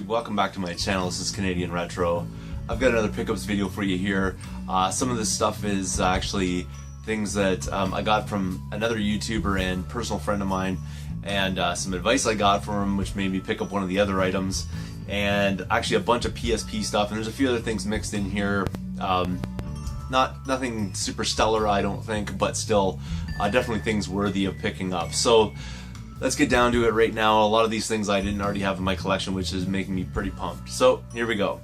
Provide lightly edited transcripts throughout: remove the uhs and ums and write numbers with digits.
Welcome back to my channel. This is Canadian Retro. I've got another pickups video for you here. Some of this stuff is actually things that I got from another YouTuber and personal friend of mine, and some advice I got from him which made me pick up one of the other items, and actually a bunch of PSP stuff, and there's a few other things mixed in here. Nothing super stellar, I don't think, but still definitely things worthy of picking up. So let's get down to it right now. A lot of these things I didn't already have in my collection, which is making me pretty pumped. So here we go.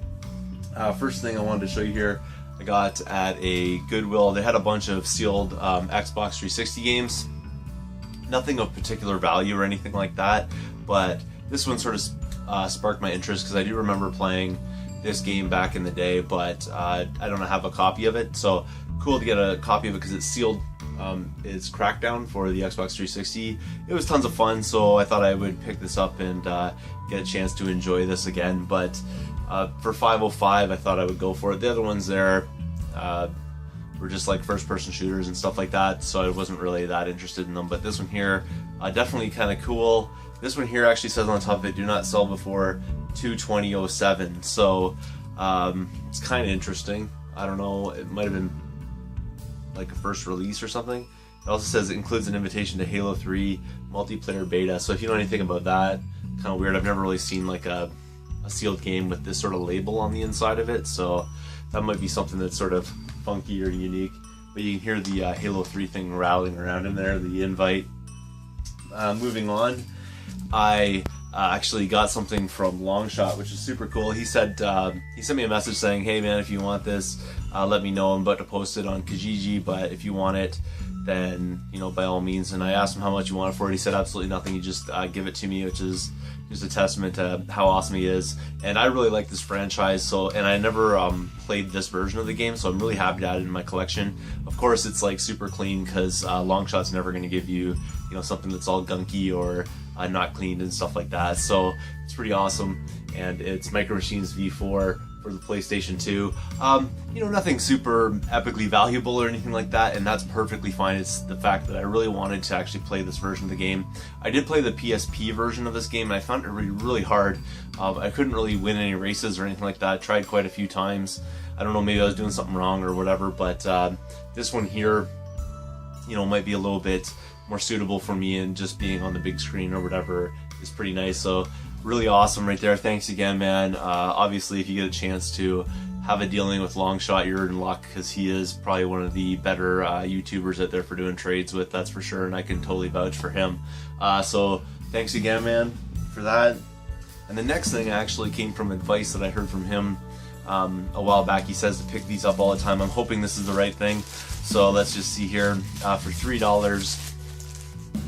First thing I wanted to show you here, I got at a Goodwill. They had a bunch of sealed Xbox 360 games. Nothing of particular value or anything like that, but this one sort of sparked my interest because I do remember playing this game back in the day, but I don't have a copy of it. So cool to get a copy of it because it's sealed. It's Crackdown for the Xbox 360. It was tons of fun, so I thought I would pick this up and get a chance to enjoy this again. But for $5.05, I thought I would go for it. The other ones there were just like first-person shooters and stuff like that, so I wasn't really that interested in them. But this one here, definitely kind of cool. This one here actually says on the top of it, "Do not sell before 2/20/07." So it's kind of interesting. I don't know. It might have been like a first release or something. It also says it includes an invitation to Halo 3 multiplayer beta. So if you know anything about that, kind of weird. I've never really seen like a sealed game with this sort of label on the inside of it, so that might be something that's sort of funky or unique. But you can hear the Halo 3 thing rattling around in there, the invite. Moving on, I actually got something from Longshot, which is super cool. He said he sent me a message saying, "Hey man, if you want this, let me know. I'm about to post it on Kijiji, but if you want it, then by all means." And I asked him how much he wanted for it. He said absolutely nothing. He just give it to me, which is just a testament to how awesome he is. And I really like this franchise. And I never played this version of the game, so I'm really happy to add it in my collection. Of course, it's like super clean because Longshot's never going to give you something that's all gunky or not cleaned and stuff like that. So it's pretty awesome, and it's Micro Machines V4 for the PlayStation 2. Nothing super epically valuable or anything like that, and that's perfectly fine. It's the fact that I really wanted to actually play this version of the game. I did play the PSP version of this game, and I found it really hard. I couldn't really win any races or anything like that. I tried quite a few times. I don't know, maybe I was doing something wrong or whatever, but this one here, might be a little bit more suitable for me, and just being on the big screen or whatever is pretty nice. So really awesome right there. Thanks again, man. Obviously, if you get a chance to have a dealing with Longshot, you're in luck, because he is probably one of the better YouTubers out there for doing trades with, that's for sure, and I can totally vouch for him. So thanks again, man, for that. And the next thing actually came from advice that I heard from him a while back. He says to pick these up all the time. I'm hoping this is the right thing. So let's just see here. For $3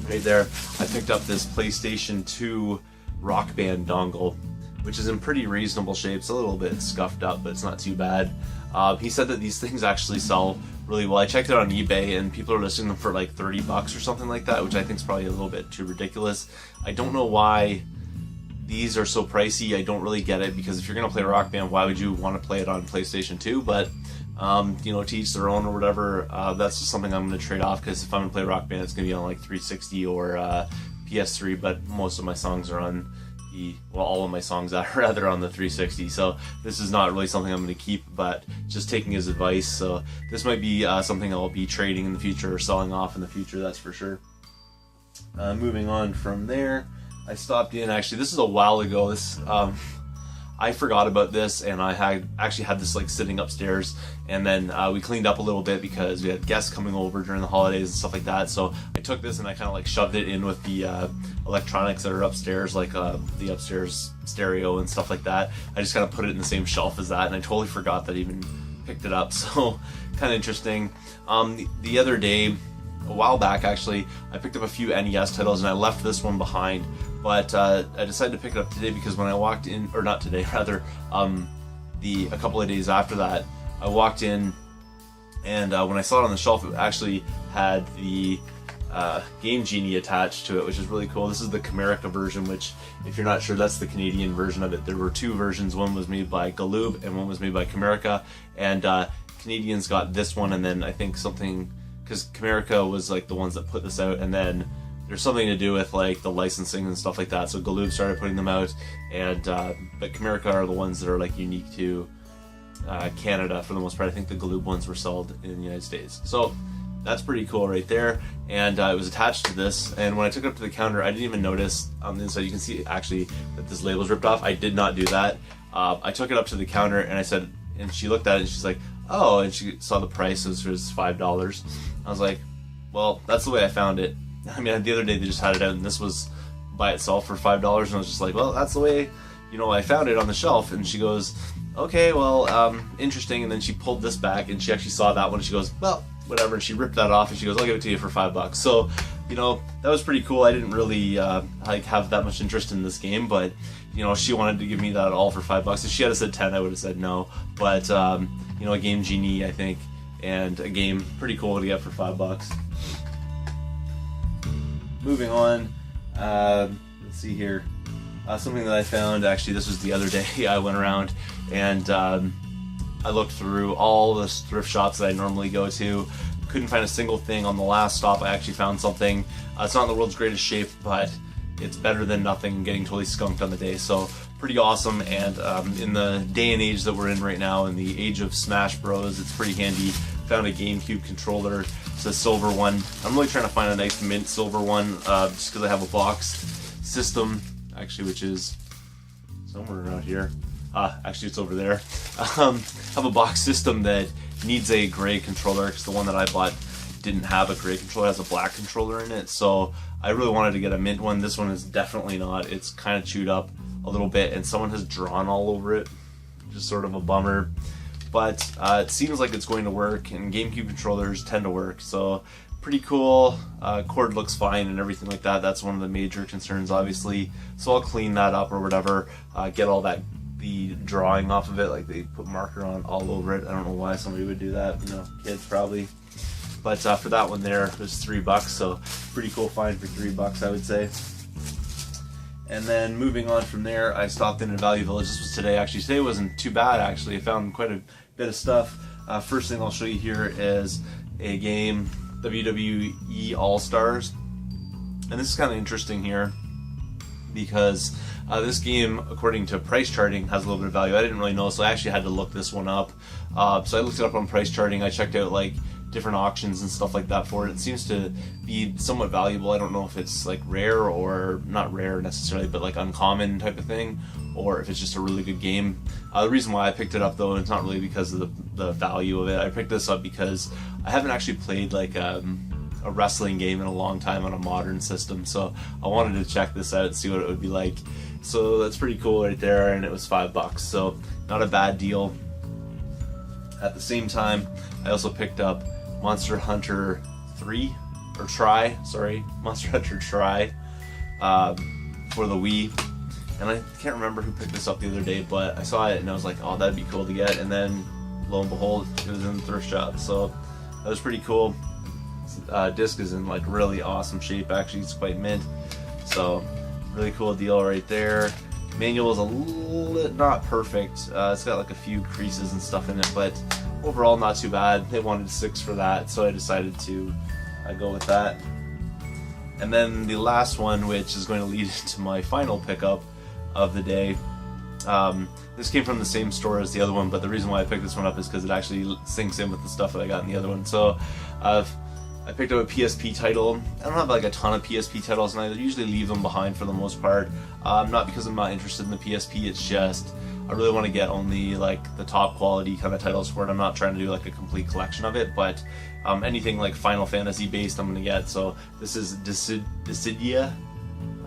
right there, I picked up this PlayStation 2 Rock Band dongle, which is in pretty reasonable shape. It's a little bit scuffed up, but it's not too bad. He said that these things actually sell really well. I checked it on eBay, and people are listing them for like 30 bucks or something like that, which I think is probably a little bit too ridiculous. I don't know why these are so pricey. I don't really get it, because if you're gonna play Rock Band, why would you want to play it on PlayStation 2? But to each their own or whatever. That's just something I'm gonna trade off, because if I'm gonna play Rock Band, it's gonna be on like 360 or PS3. But most of my songs are on all of my songs are rather on the 360. So this is not really something I'm gonna keep, but just taking his advice. So this might be something I'll be trading in the future or selling off in the future. That's for sure. Moving on from there, I stopped in. Actually, this is a while ago. This I forgot about this, and I had actually had this like sitting upstairs, and then we cleaned up a little bit because we had guests coming over during the holidays and stuff like that. So I took this and I kind of like shoved it in with the electronics that are upstairs, like the upstairs stereo and stuff like that. I just kind of put it in the same shelf as that, and I totally forgot that I even picked it up. So kind of interesting. The other day, a while back actually, I picked up a few NES titles, and I left this one behind. But I decided to pick it up today because when I walked in, or not today, rather, a couple of days after that, I walked in, and when I saw it on the shelf, it actually had the Game Genie attached to it, which is really cool. This is the Comerica version, which, if you're not sure, that's the Canadian version of it. There were two versions. One was made by Galoob and one was made by Comerica, and Canadians got this one, and then I think something, because Comerica was like the ones that put this out, and then there's something to do with like the licensing and stuff like that, so Galoob started putting them out, and but Comerica are the ones that are like unique to Canada for the most part. I think the Galoob ones were sold in the United States. So that's pretty cool right there, and it was attached to this, and when I took it up to the counter, I didn't even notice on the inside. You can see actually that this label's ripped off. I did not do that. I took it up to the counter and I said, and she looked at it and she's like, oh, and she saw the price, it was $5. I was like, well, that's the way I found it. I mean, the other day they just had it out and this was by itself for $5, and I was just like, well, that's the way, you know, I found it on the shelf. And she goes, okay, well, interesting. And then she pulled this back and she actually saw that one and she goes, well, whatever, and she ripped that off and she goes, I'll give it to you for $5. So, you know, that was pretty cool. I didn't really like have that much interest in this game, but you know, she wanted to give me that all for $5. If she had said 10, I would have said no. But you know, a Game Genie, I think, and a game pretty cool to get for $5. Moving on, let's see here. Something that I found, actually, this was the other day. I went around and I looked through all the thrift shops that I normally go to. Couldn't find a single thing. On the last stop, I actually found something. It's not in the world's greatest shape, but it's better than nothing, getting totally skunked on the day. So pretty awesome. And in the day and age that we're in right now, in the age of Smash Bros, it's pretty handy. Found a GameCube controller. It's a silver one. I'm really trying to find a nice mint silver one, just because I have a boxed system, actually, which is somewhere around here. Actually, it's over there. Have a box system that needs a gray controller, because the one that I bought didn't have a gray controller, it has a black controller in it. So I really wanted to get a mint one. This one is definitely not. It's kind of chewed up a little bit, and someone has drawn all over it. Just sort of a bummer. But it seems like it's going to work, and GameCube controllers tend to work. So pretty cool. Cord looks fine and everything like that. That's one of the major concerns, obviously. So I'll clean that up or whatever. Get all that, the drawing off of it, like they put marker on all over it. I don't know why somebody would do that, you know, kids probably. But for that one there, it was $3, so pretty cool find for $3, I would say. And then moving on from there, I stopped in Value Village. This was today, actually. Today wasn't too bad, actually. I found quite a bit of stuff. First thing I'll show you here is a game, WWE All-Stars. And this is kind of interesting here, because this game, according to price charting, has a little bit of value. I didn't really know, so I actually had to look this one up. So I looked it up on price charting. I checked out like different auctions and stuff like that for it. It seems to be somewhat valuable. I don't know if it's like rare, or not rare necessarily, but like uncommon type of thing, or if it's just a really good game. The reason why I picked it up, though, it's not really because of the value of it. I picked this up because I haven't actually played like a wrestling game in a long time on a modern system, so I wanted to check this out and see what it would be like. So that's pretty cool right there, and it was $5, so not a bad deal. At the same time, I also picked up Monster Hunter 3, or Tri, sorry, Monster Hunter Tri for the Wii. And I can't remember who picked this up the other day, but I saw it and I was like, oh, that'd be cool to get. And then, lo and behold, it was in the thrift shop, so that was pretty cool. Disc is in like really awesome shape, actually. It's quite mint, so really cool deal right there. Manual is a little not perfect. It's got like a few creases and stuff in it, but overall not too bad. They wanted 6 for that, so I decided to go with that. And then the last one, which is going to lead into my final pickup of the day. This came from the same store as the other one, but the reason why I picked this one up is because it actually syncs in with the stuff that I got in the other one. So I picked up a PSP title. I don't have like a ton of PSP titles, and I usually leave them behind for the most part. Not because I'm not interested in the PSP, it's just I really want to get only like the top quality kind of titles for it. I'm not trying to do like a complete collection of it, but anything like Final Fantasy based I'm going to get. So this is Dissidia.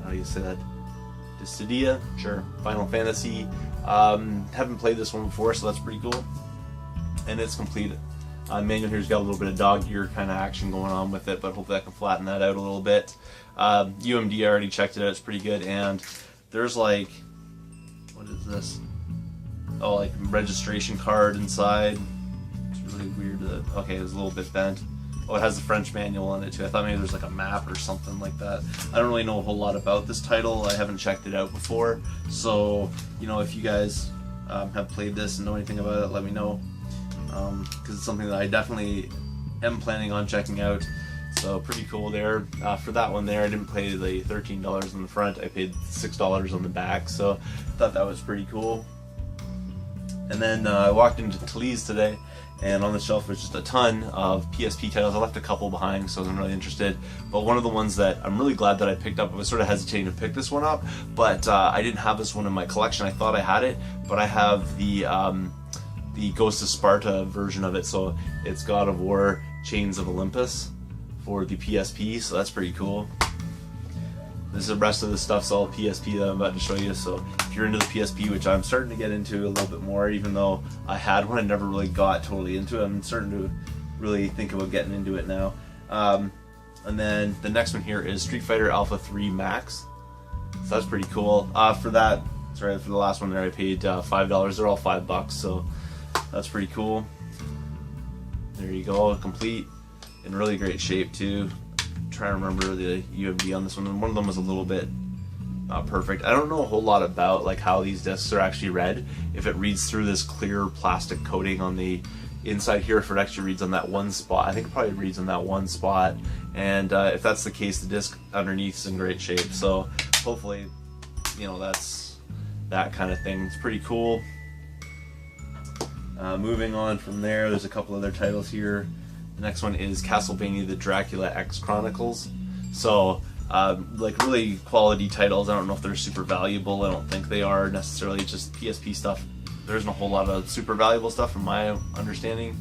How do you say that? Dissidia? Sure. Final Fantasy. Haven't played this one before, so that's pretty cool. And it's complete. Manual here's got a little bit of dog ear kind of action going on with it, but hopefully I can flatten that out a little bit. UMD, I already checked it out, it's pretty good. And there's like, what is this? Oh, like registration card inside. It's really weird. Okay, it's a little bit bent. Oh, it has the French manual in it too. I thought maybe there's like a map or something like that. I don't really know a whole lot about this title. I haven't checked it out before. So, you know, if you guys have played this and know anything about it, let me know. Because it's something that I definitely am planning on checking out. So pretty cool there. For that one there, I didn't pay the $13 in the front. I paid $6 on the back. So I thought that was pretty cool. And then I walked into Tlee's today, and on the shelf was just a ton of PSP titles. I left a couple behind, so I wasn't really interested. But one of the ones that I'm really glad that I picked up, I was sort of hesitating to pick this one up, but I didn't have this one in my collection. I thought I had it, but I have the Ghost of Sparta version of it, so it's God of War Chains of Olympus for the PSP, so that's pretty cool. This is the rest of the stuff's all PSP that I'm about to show you, so if you're into the PSP, which I'm starting to get into a little bit more, even though I had one, I never really got totally into it. I'm starting to really think about getting into it now. And then the next one here is Street Fighter Alpha 3 Max. So that's pretty cool. For the last one there, I paid $5. They're all $5, so that's pretty cool. There you go, complete, in really great shape too. Trying to remember the UMD on this one. One of them was a little bit not perfect. I don't know a whole lot about like how these discs are actually read. If it reads through this clear plastic coating on the inside here, if it actually reads on that one spot. I think it probably reads on that one spot. And if that's the case, the disc underneath is in great shape. So hopefully, you know, that's that kind of thing. It's pretty cool. Moving on from there, there's a couple other titles here. The next one is Castlevania The Dracula X Chronicles. So, like really quality titles. I don't know if they're super valuable. I don't think they are necessarily. Just PSP stuff. There isn't a whole lot of super valuable stuff from my understanding.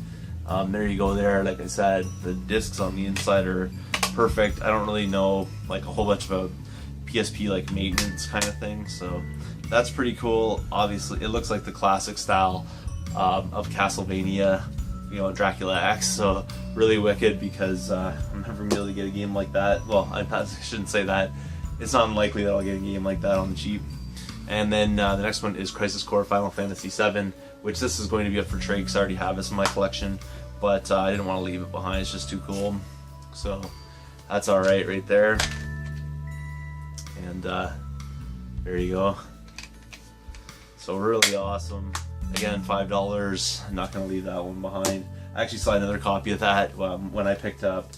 There you go there. Like I said, the discs on the inside are perfect. I don't really know like a whole bunch about PSP like maintenance kind of thing. So that's pretty cool. Obviously, it looks like the classic style of Castlevania. You know, Dracula X, so really wicked because I'm never going to be able to get a game like that. Well, I shouldn't say that. It's not unlikely that I'll get a game like that on the cheap. And then the next one is Crisis Core Final Fantasy VII, which this is going to be up for trade because I already have this in my collection, but I didn't want to leave it behind. It's just too cool. So that's alright right there. And there you go. So really awesome. Again, $5. I'm not going to leave that one behind. I actually saw another copy of that when I picked up,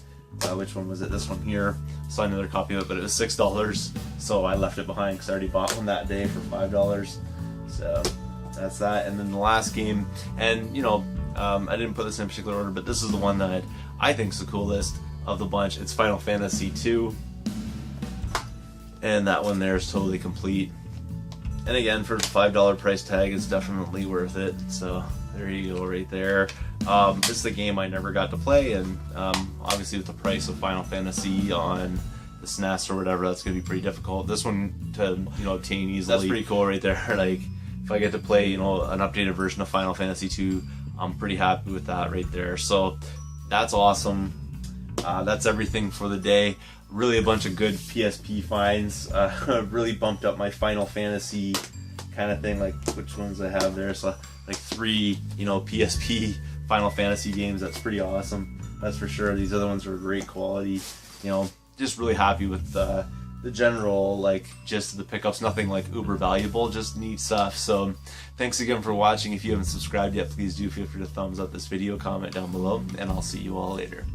which one was it? This one here. Saw another copy of it, but it was $6. So I left it behind because I already bought one that day for $5. So that's that. And then the last game, and you know, I didn't put this in particular order, but this is the one that I think is the coolest of the bunch. It's Final Fantasy II. And that one there is totally complete. And again, for the $5 price tag, it's definitely worth it. So there you go, right there. This is the game I never got to play, and obviously with the price of Final Fantasy on the SNES or whatever, that's gonna be pretty difficult. This one to obtain easily. That's pretty cool, right there. Like if I get to play an updated version of Final Fantasy 2, I'm pretty happy with that right there. So that's awesome. That's everything for the day. Really a bunch of good PSP finds. Really bumped up my Final Fantasy kind of thing, like which ones I have there. So like 3, PSP Final Fantasy games. That's pretty awesome. That's for sure. These other ones are great quality. Just really happy with the general gist of the pickups. Nothing like uber valuable, just neat stuff. So thanks again for watching. If you haven't subscribed yet, please do feel free to thumbs up this video, comment down below, and I'll see you all later.